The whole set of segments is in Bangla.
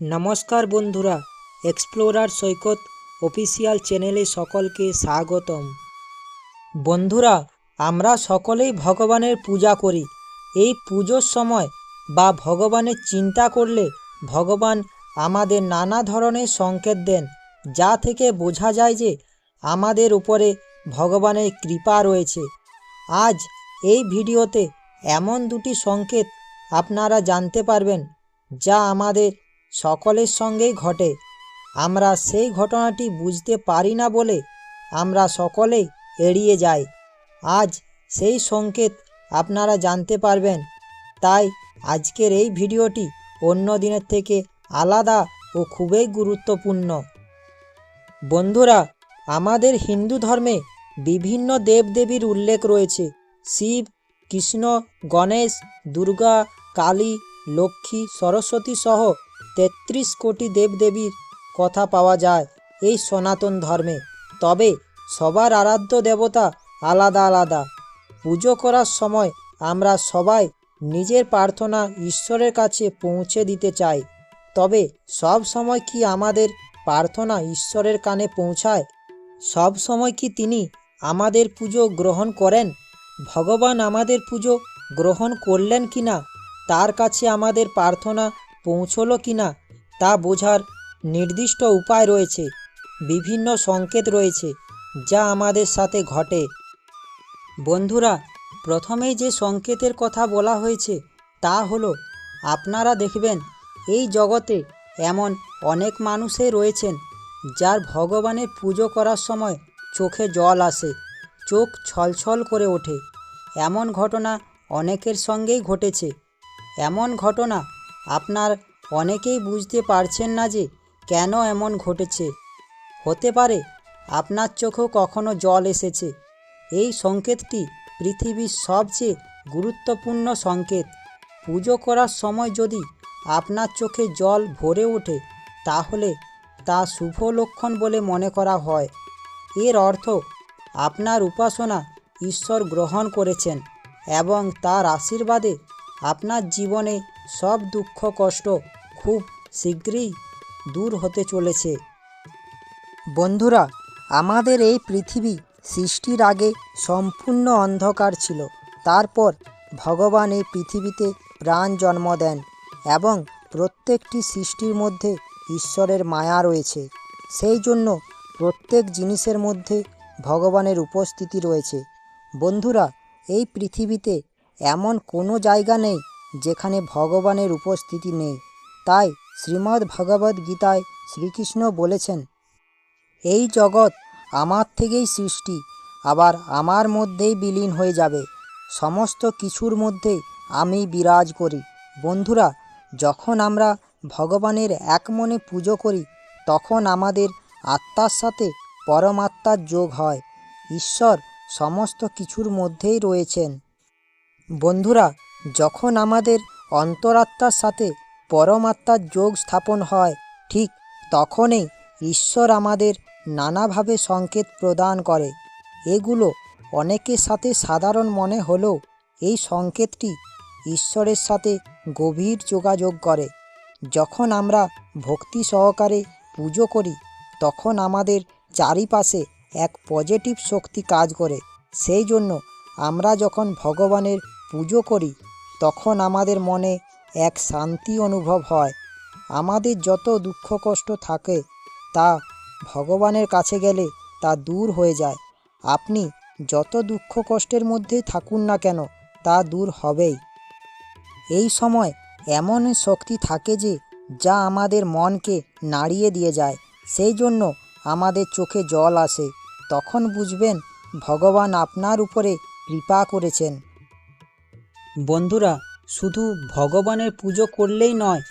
নমস্কার বন্ধুরা, এক্সপ্লোরার সৈকত অফিসিয়াল চ্যানেলে সকলকে স্বাগতম। বন্ধুরা, আমরা সকলেই ভগবানের পূজা করি। এই পুজোর সময় বা ভগবানের চিন্তা করলে ভগবান আমাদের নানা ধরনের সংকেত দেন, যা থেকে বোঝা যায় যে আমাদের উপরে ভগবানের কৃপা রয়েছে। আজ এই ভিডিওতে এমন দুটি সংকেত আপনারা জানতে পারবেন যা আমাদের সকলের সঙ্গেই ঘটে। আমরা সেই ঘটনাটি বুঝতে পারি না বলে আমরা সকলেই এড়িয়ে যাই। আজ সেই সংকেত আপনারা জানতে পারবেন, তাই আজকের এই ভিডিওটি অন্য দিনের থেকে আলাদা ও খুবই গুরুত্বপূর্ণ। বন্ধুরা, আমাদের হিন্দু ধর্মে বিভিন্ন দেবদেবীর উল্লেখ রয়েছে। শিব, কৃষ্ণ, গণেশ, দুর্গা, কালী, লক্ষ্মী, সরস্বতী সহ ৩৩ কোটি দেবদেবীর কথা পাওয়া যায় এই সনাতন ধর্মে। তবে সবার আরাধ্য দেবতা আলাদা আলাদা। পুজো করার সময় আমরা সবাই নিজের প্রার্থনা ঈশ্বরের কাছে পৌঁছে দিতে চাই। তবে সব সময় কি আমাদের প্রার্থনা ঈশ্বরের কানে পৌঁছায়? সব সময় কি তিনি আমাদের পুজো গ্রহণ করেন? ভগবান আমাদের পুজো গ্রহণ করলেন কিনা, তার কাছে আমাদের প্রার্থনা পৌঁছলো কিনা তা বোঝার নির্দিষ্ট উপায় রয়েছে। বিভিন্ন সংকেত রয়েছে যা আমাদের সাথে ঘটে। বন্ধুরা, প্রথমেই যে সংকেতের কথা বলা হয়েছে তা হলো, আপনারা দেখবেন এই জগতে এমন অনেক মানুষই রয়েছেন যার ভগবানের পুজো করার সময় চোখে জল আসে, চোখ ছলছল করে ওঠে। এমন ঘটনা অনেকের সঙ্গেই ঘটেছে। এমন ঘটনা আপনার অনেকেই বুঝতে পারছেন না যে কেন এমন ঘটেছে। হতে পারে আপনার চোখেও কখনো জল এসেছে। এই সংকেতটি পৃথিবীর সবচেয়ে গুরুত্বপূর্ণ সংকেত। পুজো করার সময় যদি আপনার চোখে জল ভরে ওঠে তাহলে তা শুভ লক্ষণ বলে মনে করা হয়। এর অর্থ আপনার উপাসনা ঈশ্বর গ্রহণ করেছেন এবং তার আশীর্বাদে আপনার জীবনে সব দুঃখ কষ্ট খুব শীঘ্রই দূর হতে চলেছে। বন্ধুরা, আমাদের এই পৃথিবী সৃষ্টির আগে সম্পূর্ণ অন্ধকার ছিল। তারপর ভগবান এই পৃথিবীতে প্রাণ জন্ম দেন এবং প্রত্যেকটি সৃষ্টির মধ্যে ঈশ্বরের মায়া রয়েছে। সেই জন্য প্রত্যেক জিনিসের মধ্যে ভগবানের উপস্থিতি রয়েছে। বন্ধুরা, এই পৃথিবীতে এমন কোনো জায়গা নেই যেখানে ভগবানের উপস্থিতি নেই। তাই শ্রীমদ্ ভগবদ্ গীতায় শ্রীকৃষ্ণ বলেছেন, এই জগৎ আমার থেকেই সৃষ্টি, আবার আমার মধ্যেই বিলীন হয়ে যাবে। সমস্ত কিছুর মধ্যে আমি বিরাজ করি। বন্ধুরা, যখন আমরা ভগবানের এক মনে পুজো করি তখন আমাদের আত্মার সাথে পরমাত্মার যোগ হয়। ঈশ্বর সমস্ত কিছুর মধ্যেই রয়েছেন। বন্ধুরা, যখন আমাদের অন্তরাত্মার সাথে পরমাত্মার যোগ স্থাপন হয়, ঠিক তখনই ঈশ্বর আমাদের নানাভাবে সংকেত প্রদান করে। এগুলো অনেকের সাথে সাধারণ মনে হলেও এই সংকেতটি ঈশ্বরের সাথে গভীর যোগাযোগ করে। যখন আমরা ভক্তি সহকারে পুজো করি তখন আমাদের চারিপাশে এক পজিটিভ শক্তি কাজ করে। সেই জন্য আমরা যখন ভগবানের পুজো করি তখন আমাদের মনে এক শান্তি অনুভব হয়। আমাদের যত দুঃখ কষ্ট থাকে তা ভগবানের কাছে গেলে তা দূর হয়ে যায়। আপনি যত দুঃখ কষ্টের মধ্যেই থাকুন না কেন তা দূর হবেই। এই সময় এমন শক্তি থাকে যে যা আমাদের মনকে নাড়িয়ে দিয়ে যায়। সেই জন্য আমাদের চোখে জল আসে। তখন বুঝবেন ভগবান আপনার উপরে কৃপা করেছেন। বন্ধুরা, শুধু ভগবানের পুজো করলেই নয়,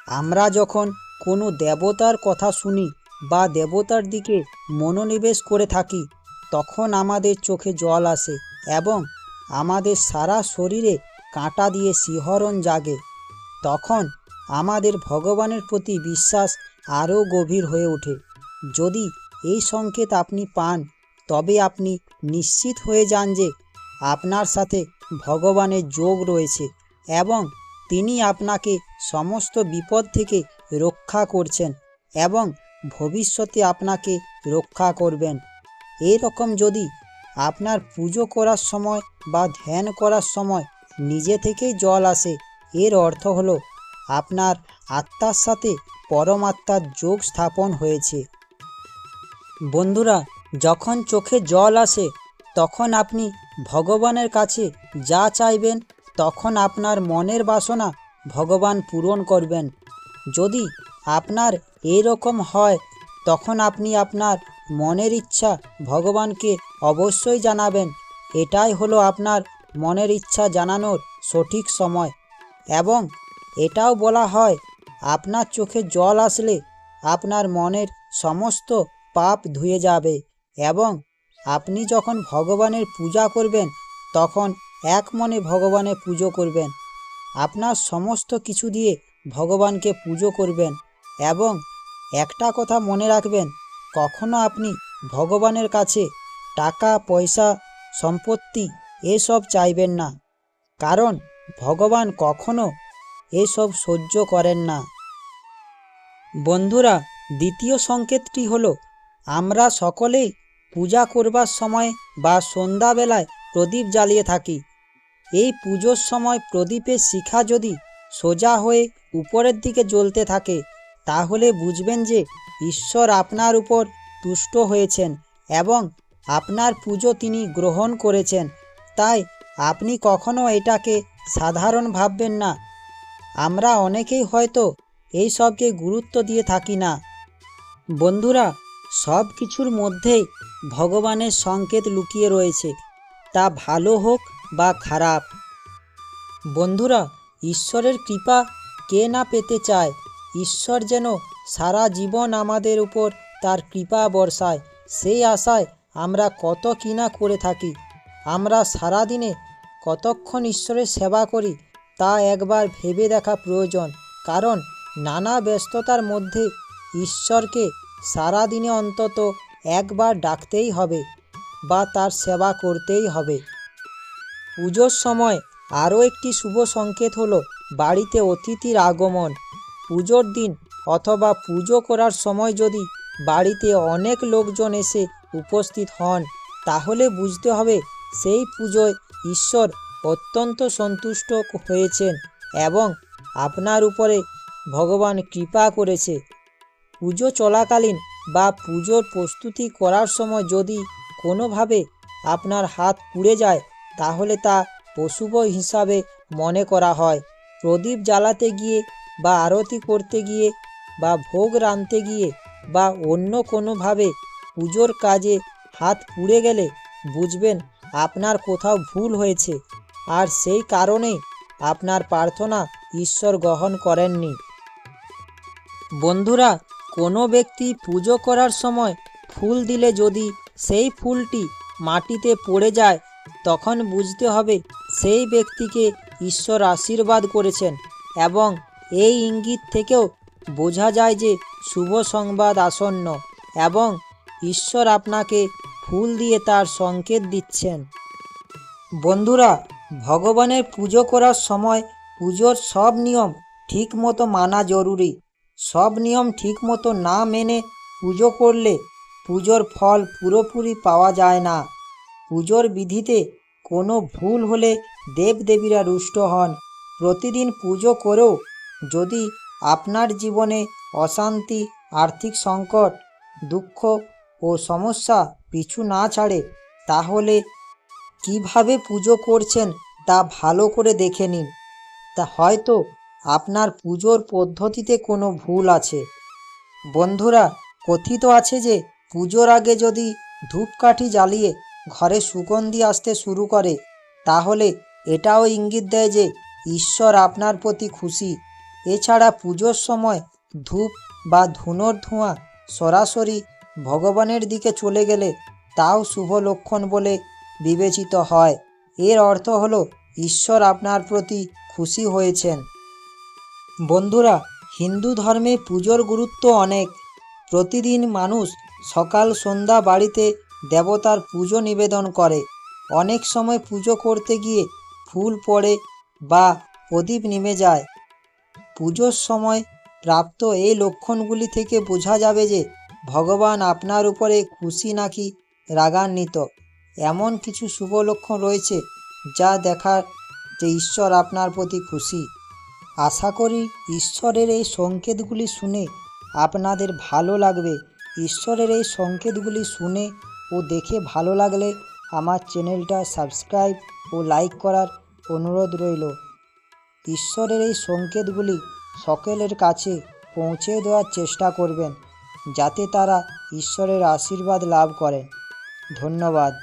আমরা যখন কোনো দেবতার কথা শুনি বা দেবতার দিকে মনোনিবেশ করে থাকি তখন আমাদের চোখে জল আসে এবং আমাদের সারা শরীরে কাঁটা দিয়ে শিহরণ জাগে। তখন আমাদের ভগবানের প্রতি বিশ্বাস আরও গভীর হয়ে ওঠে। যদি এই সংকেত আপনি পান তবে আপনি নিশ্চিত হয়ে যান যে আপনার সাথে ভগবানের যোগ রয়েছে এবং তিনি আপনাকে সমস্ত বিপদ থেকে রক্ষা করছেন এবং ভবিষ্যতে আপনাকে রক্ষা করবেন। এরকম যদি আপনার পুজো করার সময় বা ধ্যান করার সময় নিজে থেকেই জল আসে, এর অর্থ হলো আপনার আত্মার সাথে পরমাত্মার যোগ স্থাপন হয়েছে। বন্ধুরা, যখন চোখে জল আসে তখন আপনি ভগবানের কাছে যা চাইবেন, তখন আপনার মনের বাসনা ভগবান পূরণ করবেন। যদি আপনার এরকম হয় তখন আপনি আপনার মনের ইচ্ছা ভগবানকে অবশ্যই জানাবেন। এটাই হলো আপনার মনের ইচ্ছা জানানোর সঠিক সময়। এবং এটাও বলা হয়, আপনার চোখে জল আসলে আপনার মনের সমস্ত পাপ ধুয়ে যাবে এবং আপনি যখন ভগবানের পূজা করবেন তখন এক মনে ভগবানের পুজো করবেন। আপনার সমস্ত কিছু দিয়ে ভগবানকে পুজো করবেন এবং একটা কথা মনে রাখবেন, কখনো আপনি ভগবানের কাছে টাকা পয়সা সম্পত্তি এসব চাইবেন না, কারণ ভগবান কখনো এসব সহ্য করেন না। বন্ধুরা, দ্বিতীয় সংকেতটি হলো, আমরা সকলেই পূজা করবার সময় বা সন্ধ্যাবেলায় প্রদীপ জ্বালিয়ে থাকি। এই পুজোর সময় প্রদীপের শিখা যদি সোজা হয়ে উপরের দিকে জ্বলতে থাকে তাহলে বুঝবেন যে ঈশ্বর আপনার উপর তুষ্ট হয়েছেন এবং আপনার পুজো তিনি গ্রহণ করেছেন। তাই আপনি কখনো এটাকে সাধারণ ভাববেন না। আমরা অনেকেই হয়তো এই সবকে গুরুত্ব দিয়ে থাকি না। বন্ধুরা, সব কিছুর মধ্যেই ভগবানের সংকেত লুকিয়ে রয়েছে, তা ভালো হোক বা খারাপ। বন্ধুরা, ঈশ্বরের কৃপা কে না পেতে চায়? ঈশ্বর যেন সারা জীবন আমাদের উপর তার কৃপা বর্ষায়, সেই আশায় আমরা কত কিনা করে থাকি। আমরা সারা দিনে কতক্ষণ ঈশ্বরের সেবা করি তা একবার ভেবে দেখা প্রয়োজন, কারণ নানা ব্যস্ততার মধ্যে ঈশ্বরকে সারা দিনে অন্তত একবার ডাকতেই হবে বা তার সেবা করতেই হবে। পুজোর সময় আরও একটি শুভ সংকেত হলো বাড়িতে অতিথির আগমন। পুজোর দিন অথবা পুজো করার সময় যদি বাড়িতে অনেক লোকজন এসে উপস্থিত হন তাহলে বুঝতে হবে সেই পুজোয় ঈশ্বর অত্যন্ত সন্তুষ্ট হয়েছেন এবং আপনার উপরে ভগবান কৃপা করেছে। পুজো চলাকালীন বা পুজোর প্রস্তুতি করার সময় যদি কোনোভাবে আপনার হাত পুড়ে যায় তাহলে তা অশুভ হিসাবে মনে করা হয়। প্রদীপ জ্বালাতে গিয়ে বা আরতি করতে গিয়ে বা ভোগ রাঁধতে গিয়ে বা অন্য কোনোভাবে পুজোর কাজে হাত পুড়ে গেলে বুঝবেন আপনার কোথাও ভুল হয়েছে, আর সেই কারণেই আপনার প্রার্থনা ঈশ্বর গ্রহণ করেননি। বন্ধুরা, কোনো ব্যক্তি পুজো করার সময় ফুল দিলে যদি সেই ফুলটি মাটিতে পড়ে যায় তখন বুঝতে হবে সেই ব্যক্তিকে ঈশ্বর আশীর্বাদ করেছেন এবং এই ইঙ্গিত থেকেও বোঝা যায় যে শুভ সংবাদ আসন্ন এবং ঈশ্বর আপনাকে ফুল দিয়ে তার সংকেত দিচ্ছেন। বন্ধুরা, ভগবানের পুজো করার সময় পুজোর সব নিয়ম ঠিকমতো মানা জরুরি। সব নিয়ম ঠিকমতো না মেনে পুজো করলে পুজোর ফল পুরোপুরি পাওয়া যায় না। পুজোর বিধিতে কোনো ভুল হলে দেবদেবীরা রুষ্ট হন। প্রতিদিন পুজো করেও যদি আপনার জীবনে অশান্তি, আর্থিক সংকট, দুঃখ ও সমস্যা পিছু না ছাড়ে তাহলে কিভাবে পুজো করছেন তা ভালো করে দেখে নিন। তা হয়তো আপনার পুজোর পদ্ধতিতে কোনো ভুল আছে। বন্ধুরা, কথিত আছে যে পুজোর আগে যদি ধূপকাঠি জ্বালিয়ে ঘরে সুগন্ধি আসতে শুরু করে তাহলে এটাও ইঙ্গিত দেয় যে ঈশ্বর আপনার প্রতি খুশি। এছাড়া পুজোর সময় ধূপ বা ধুনোর ধোঁয়া সরাসরি ভগবানের দিকে চলে গেলে তাও শুভ লক্ষণ বলে বিবেচিত হয়। এর অর্থ হলো ঈশ্বর আপনার প্রতি খুশি হয়েছেন। বন্ধুরা, হিন্দু ধর্মে পুজোর গুরুত্ব অনেক। প্রতিদিন মানুষ সকাল সন্ধ্যা বাড়িতে দেবতার পুজো নিবেদন করে। অনেক সময় পুজো করতে গিয়ে ফুল পড়ে বা প্রদীপ নিভে যায়। পুজোর সময় প্রাপ্ত এই লক্ষণগুলি থেকে বোঝা যাবে যে ভগবান আপনার উপরে খুশি নাকি রাগান্বিত। এমন কিছু শুভ লক্ষণ রয়েছে যা দেখার যে ঈশ্বর আপনার প্রতি খুশি। আশা করি ঈশ্বরের এই সংকেতগুলি শুনে আপনাদের ভালো লাগবে। ঈশ্বরের এই সংকেতগুলি শুনে ও দেখে ভালো লাগলে আমার চ্যানেলটা সাবস্ক্রাইব ও লাইক করার অনুরোধ রইল। ঈশ্বরের এই সংকেতগুলি সকলের কাছে পৌঁছে দেওয়ার চেষ্টা করবেন, যাতে তারা ঈশ্বরের আশীর্বাদ লাভ করেন। ধন্যবাদ।